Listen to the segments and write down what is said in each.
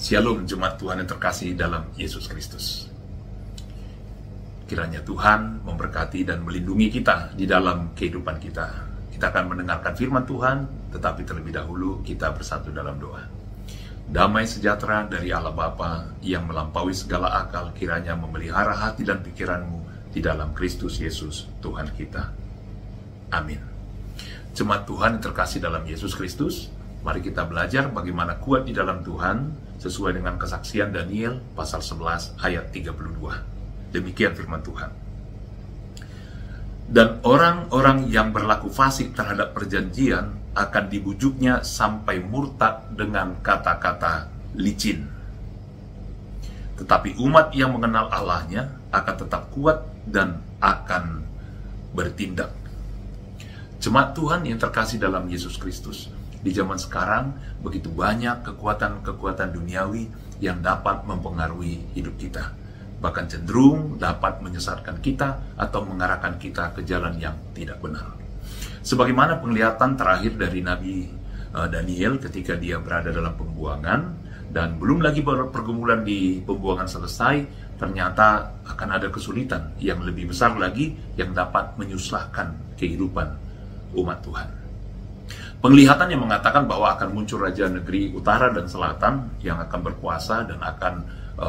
Shalom jemaat Tuhan yang terkasih dalam Yesus Kristus. Kiranya Tuhan memberkati dan melindungi kita di dalam kehidupan kita. Kita akan mendengarkan firman Tuhan, tetapi terlebih dahulu kita bersatu dalam doa. Damai sejahtera dari Allah Bapa yang melampaui segala akal kiranya memelihara hati dan pikiranmu di dalam Kristus Yesus Tuhan kita. Amin. Jemaat Tuhan yang terkasih dalam Yesus Kristus, mari kita belajar bagaimana kuat di dalam Tuhan sesuai dengan kesaksian Daniel pasal 11 ayat 32. Demikian firman Tuhan. Dan orang-orang yang berlaku fasik terhadap perjanjian akan dibujuknya sampai murtad dengan kata-kata licin. Tetapi umat yang mengenal Allahnya akan tetap kuat dan akan bertindak. Jemaat Tuhan yang terkasih dalam Yesus Kristus, di zaman sekarang begitu banyak kekuatan-kekuatan duniawi yang dapat mempengaruhi hidup kita, bahkan cenderung dapat menyesatkan kita atau mengarahkan kita ke jalan yang tidak benar. Sebagaimana penglihatan terakhir dari Nabi Daniel ketika dia berada dalam pembuangan, dan belum lagi pergumulan di pembuangan selesai, ternyata akan ada kesulitan yang lebih besar lagi yang dapat menyusahkan kehidupan umat Tuhan. Penglihatan yang mengatakan bahwa akan muncul raja negeri utara dan selatan yang akan berkuasa dan akan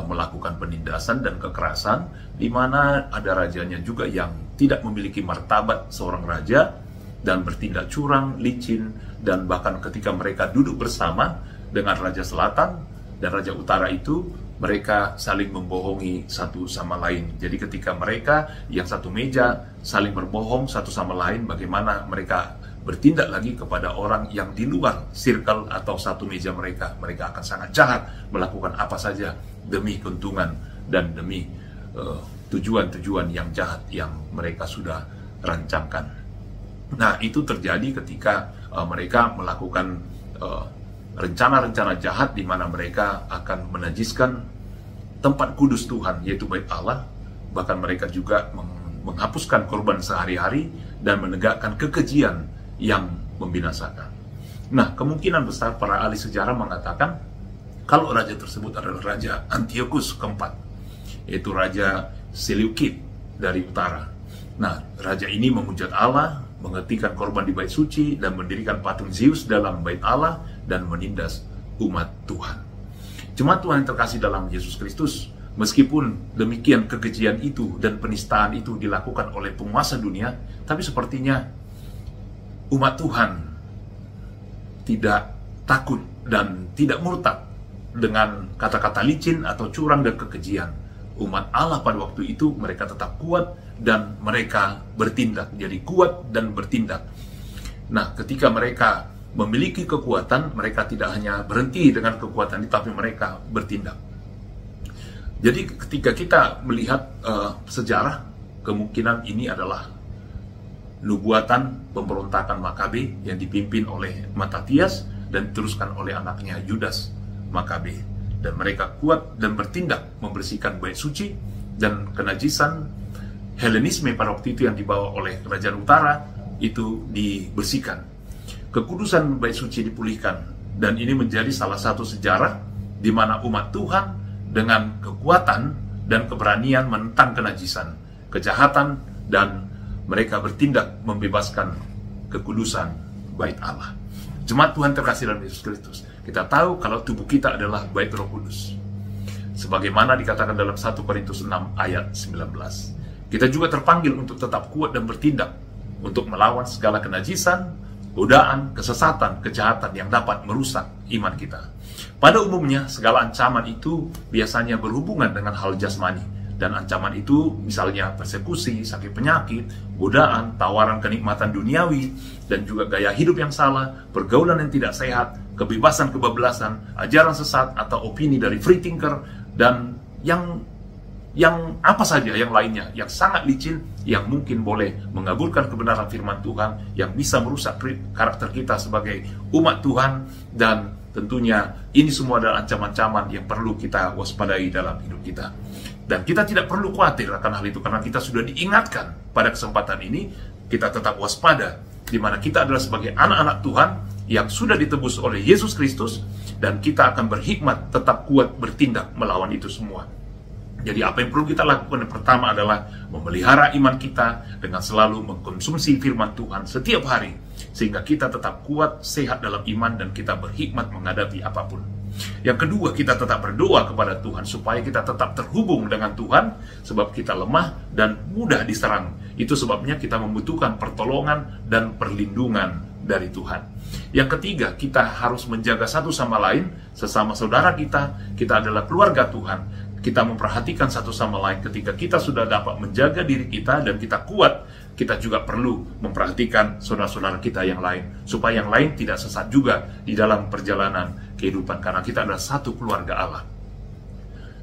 melakukan penindasan dan kekerasan, di mana ada rajanya juga yang tidak memiliki martabat seorang raja dan bertindak curang, licin, dan bahkan ketika mereka duduk bersama dengan raja selatan dan raja utara itu, mereka saling membohongi satu sama lain. Jadi ketika mereka yang satu meja saling berbohong satu sama lain, bagaimana mereka bertindak lagi kepada orang yang di luar circle atau satu meja mereka akan sangat jahat, melakukan apa saja demi keuntungan dan demi tujuan-tujuan yang jahat yang mereka sudah rancangkan. Nah, itu terjadi ketika mereka melakukan rencana-rencana jahat di mana mereka akan menajiskan tempat kudus Tuhan, yaitu Bait Allah. Bahkan mereka juga menghapuskan korban sehari-hari dan menegakkan kekejian yang membinasakan. Nah, kemungkinan besar para ahli sejarah mengatakan kalau raja tersebut adalah Raja Antiochus keempat, yaitu Raja Seleukid dari utara. Nah, raja ini memuja Allah, menghentikan korban di bait suci, dan mendirikan patung Zeus dalam bait Allah, dan menindas umat Tuhan. Jemaat Tuhan yang terkasih dalam Yesus Kristus, meskipun demikian kekejian itu dan penistaan itu dilakukan oleh penguasa dunia, tapi sepertinya umat Tuhan tidak takut dan tidak murtad dengan kata-kata licin atau curang dan kekejian. Umat Allah pada waktu itu mereka tetap kuat dan mereka bertindak. Jadi kuat dan bertindak. Nah, ketika mereka memiliki kekuatan, mereka tidak hanya berhenti dengan kekuatan itu, tapi mereka bertindak. Jadi ketika kita melihat sejarah, kemungkinan ini adalah nubuatan pemberontakan Makabe yang dipimpin oleh Matatias dan diteruskan oleh anaknya Yudas Makabe. Dan mereka kuat dan bertindak membersihkan bait suci dan kenajisan Helenisme pada waktu itu yang dibawa oleh kerajaan utara itu dibersihkan. Kekudusan bait suci dipulihkan, dan ini menjadi salah satu sejarah di mana umat Tuhan dengan kekuatan dan keberanian menentang kenajisan, kejahatan, dan mereka bertindak membebaskan kekudusan bait Allah. Jemaat Tuhan terkasih dalam Yesus Kristus, kita tahu kalau tubuh kita adalah bait Roh Kudus. Sebagaimana dikatakan dalam 1 Korintus 6 ayat 19. Kita juga terpanggil untuk tetap kuat dan bertindak untuk melawan segala kenajisan, godaan, kesesatan, kejahatan yang dapat merusak iman kita. Pada umumnya, segala ancaman itu biasanya berhubungan dengan hal jasmani. Dan ancaman itu misalnya persekusi, sakit penyakit, godaan, tawaran kenikmatan duniawi, dan juga gaya hidup yang salah, pergaulan yang tidak sehat, kebebasan kebablasan, ajaran sesat atau opini dari free thinker, dan yang apa saja yang lainnya, yang sangat licin, yang mungkin boleh mengaburkan kebenaran firman Tuhan, yang bisa merusak karakter kita sebagai umat Tuhan. Dan tentunya ini semua adalah ancaman-ancaman yang perlu kita waspadai dalam hidup kita. Dan kita tidak perlu khawatir akan hal itu, karena kita sudah diingatkan pada kesempatan ini, kita tetap waspada, di mana kita adalah sebagai anak-anak Tuhan yang sudah ditebus oleh Yesus Kristus, dan kita akan berhikmat tetap kuat bertindak melawan itu semua. Jadi apa yang perlu kita lakukan yang pertama adalah memelihara iman kita dengan selalu mengkonsumsi firman Tuhan setiap hari, sehingga kita tetap kuat, sehat dalam iman, dan kita berhikmat menghadapi apapun. Yang kedua, kita tetap berdoa kepada Tuhan supaya kita tetap terhubung dengan Tuhan, sebab kita lemah dan mudah diserang. Itu sebabnya kita membutuhkan pertolongan dan perlindungan dari Tuhan. Yang ketiga, kita harus menjaga satu sama lain, sesama saudara kita adalah keluarga Tuhan. Kita memperhatikan satu sama lain. Ketika kita sudah dapat menjaga diri kita dan kita kuat, kita juga perlu memperhatikan saudara-saudara kita yang lain, supaya yang lain tidak sesat juga di dalam perjalanan kehidupan, karena kita adalah satu keluarga Allah.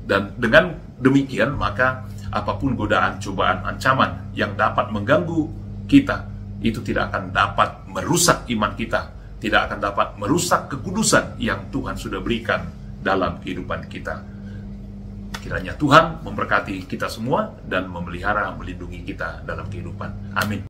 Dan dengan demikian, maka apapun godaan, cobaan, ancaman yang dapat mengganggu kita, itu tidak akan dapat merusak iman kita, tidak akan dapat merusak kekudusan yang Tuhan sudah berikan dalam kehidupan kita. Kiranya Tuhan memberkati kita semua dan memelihara, melindungi kita dalam kehidupan. Amin.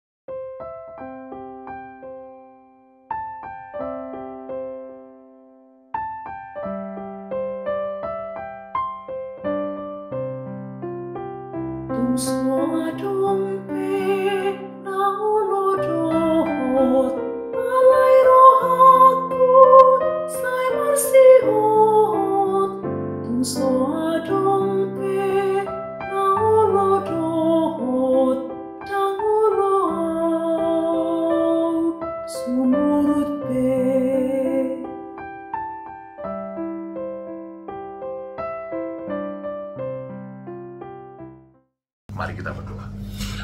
Mari kita berdoa.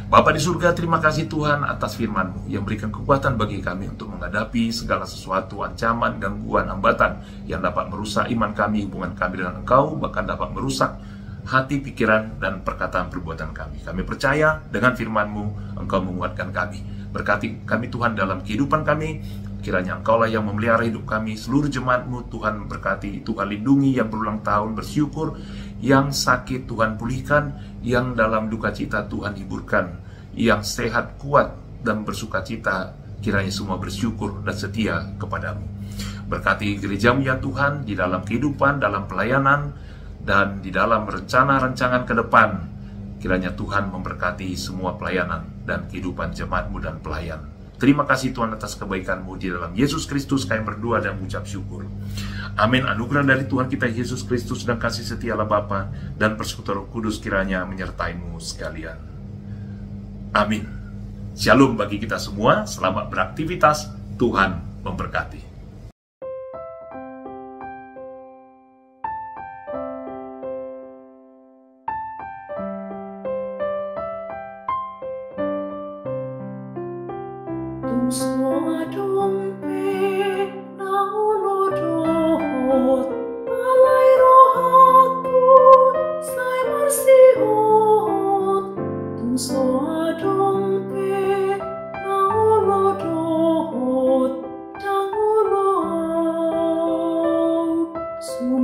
Bapa di surga, terima kasih Tuhan atas firman-Mu yang berikan kekuatan bagi kami untuk menghadapi segala sesuatu, ancaman, gangguan, hambatan yang dapat merusak iman kami, hubungan kami dengan Engkau, bahkan dapat merusak hati, pikiran, dan perkataan perbuatan kami. Kami percaya dengan firman-Mu, Engkau menguatkan kami. Berkati kami Tuhan dalam kehidupan kami. Kiranya Engkaulah yang memelihara hidup kami, seluruh jemaat-Mu Tuhan berkati, Tuhan lindungi yang berulang tahun bersyukur, yang sakit Tuhan pulihkan, yang dalam duka cita Tuhan hiburkan, yang sehat, kuat, dan bersuka cita, kiranya semua bersyukur dan setia kepadamu. Berkati gereja-Mu ya Tuhan, di dalam kehidupan, dalam pelayanan, dan di dalam rencana-rancangan ke depan. Kiranya Tuhan memberkati semua pelayanan dan kehidupan jemaat-Mu dan pelayan. Terima kasih Tuhan atas kebaikan-Mu. Di dalam Yesus Kristus kami berdoa dan mengucap syukur. Amin. Anugerah dari Tuhan kita Yesus Kristus dan kasih setia Allah Bapa dan persekutuan Roh Kudus kiranya menyertai-mu sekalian. Amin. Shalom bagi kita semua. Selamat beraktivitas. Tuhan memberkati. So